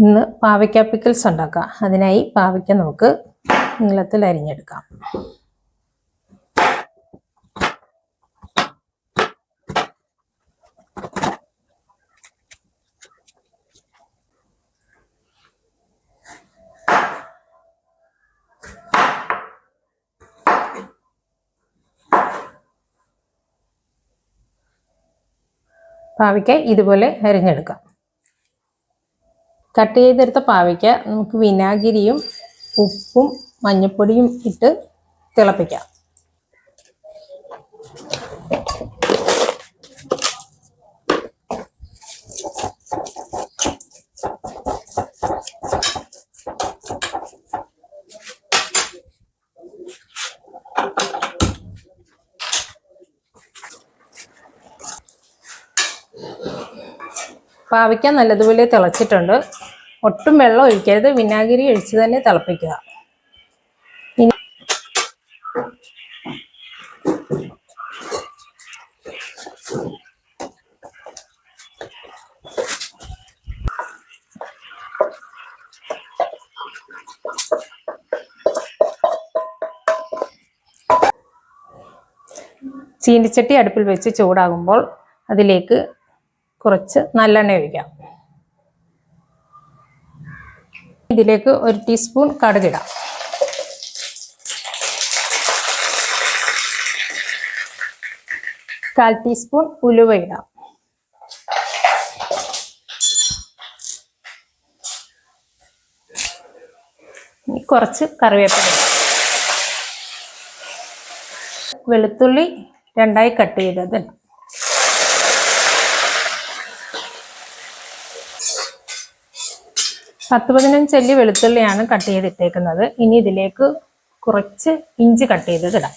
ഇന്ന് പാവയ്ക്ക പിക്കിൾസ് ഉണ്ടാക്കാം. അതിനായി പാവയ്ക്ക നമുക്ക് നീളത്തിൽ അരിഞ്ഞെടുക്കാം. പാവയ്ക്ക ഇതുപോലെ അരിഞ്ഞെടുക്കാം. കട്ട് ചെയ്തെടുത്ത പാവയ്ക്ക നമുക്ക് വിനാഗിരിയും ഉപ്പും മഞ്ഞൾപ്പൊടിയും ഇട്ട് തിളപ്പിക്കാം. പാവയ്ക്ക നല്ലതുപോലെ തിളച്ചിട്ടുണ്ട്. ഒട്ടും വെള്ളം ഒഴിക്കരുത്, വിനാഗിരി ഒഴിച്ച് തന്നെ തിളപ്പിക്കുക. ചീനിച്ചട്ടി അടുപ്പിൽ വെച്ച് ചൂടാകുമ്പോൾ അതിലേക്ക് കുറച്ച് നല്ലെണ്ണ ഒഴിക്കാം. ഇതിലേക്ക് 1 ടീസ്പൂൺ കടുകിടാം. കാൽ ടീസ്പൂൺ ഉലുവ ഇടാം. കുറച്ച് കറിവേപ്പില. വെളുത്തുള്ളി 2ആയി കട്ട് ചെയ്തത്. 10-15 അല്ലി വെളുത്തുള്ളിയാണ് കട്ട് ചെയ്തിട്ടേക്കുന്നത്. ഇനി ഇതിലേക്ക് കുറച്ച് ഇഞ്ചി കട്ട് ചെയ്തത് ഇടാം.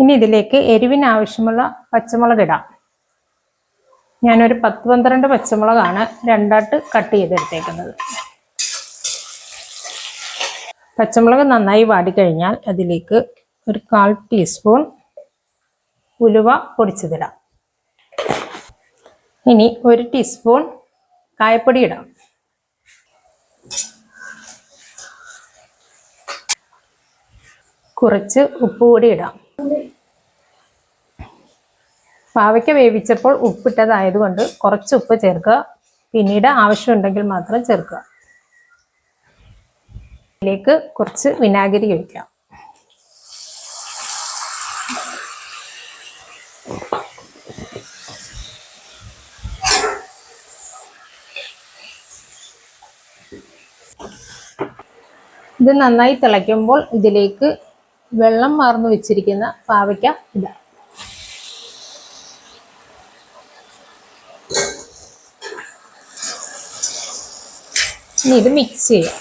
ഇനി ഇതിലേക്ക് എരിവിന് ആവശ്യമുള്ള പച്ചമുളക് ഇടാം. ഞാനൊരു 10-12 പച്ചമുളകാണ് 2ആയിട്ട് കട്ട് ചെയ്തെടുത്തേക്കുന്നത്. പച്ചമുളക് നന്നായി വാടിക്കഴിഞ്ഞാൽ അതിലേക്ക് ഒരു 1/4 ടീസ്പൂൺ ഉലുവ പൊടിച്ചതിടാം. ഇനി 1 ടീസ്പൂൺ കായപ്പൊടി ഇടാം. കുറച്ച് ഉപ്പ് കൂടി ഇടാം. പാവയ്ക്ക വേവിച്ചപ്പോൾ ഉപ്പിട്ടതായതുകൊണ്ട് കുറച്ച് ഉപ്പ് ചേർക്കുക. പിന്നീട് ആവശ്യമുണ്ടെങ്കിൽ മാത്രം ചേർക്കുക. ഇതിലേക്ക് കുറച്ച് വിനാഗിരി ഒഴിക്കാം. ഇത് നന്നായി തിളയ്ക്കുമ്പോൾ ഇതിലേക്ക് വെള്ളം വാർന്നു വെച്ചിരിക്കുന്ന പാവയ്ക്ക ഇടാം. ഇനി ഇത് മിക്സ് ചെയ്യാം.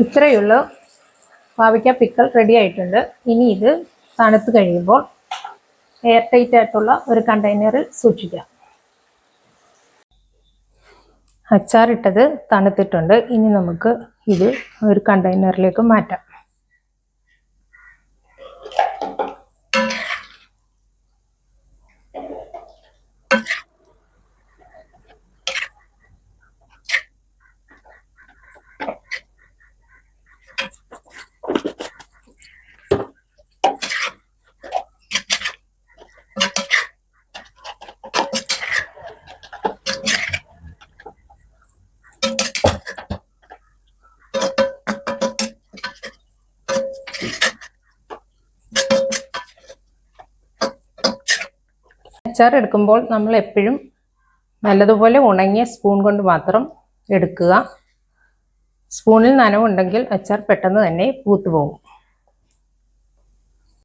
ഇത്രയുള്ള പാവയ്ക്ക പിക്കിൾ റെഡി ആയിട്ടുണ്ട്. ഇനി ഇത് തണുത്ത് കഴിയുമ്പോൾ എയർ ടൈറ്റ് ആയിട്ടുള്ള ഒരു കണ്ടെയ്നറിൽ സൂക്ഷിക്കാം. അച്ചാറിട്ടത് തണുത്തിട്ടുണ്ട്. ഇനി നമുക്ക് ഇത് ഒരു കണ്ടെയ്നറിലേക്ക് മാറ്റാം. അച്ചാർ എടുക്കുമ്പോൾ നമ്മൾ എപ്പോഴും നല്ലതുപോലെ ഉണങ്ങിയ സ്പൂൺ കൊണ്ട് മാത്രം എടുക്കുക. സ്പൂണിൽ നനവുണ്ടെങ്കിൽ അച്ചാർ പെട്ടെന്ന് തന്നെ പൂത്തുപോകും.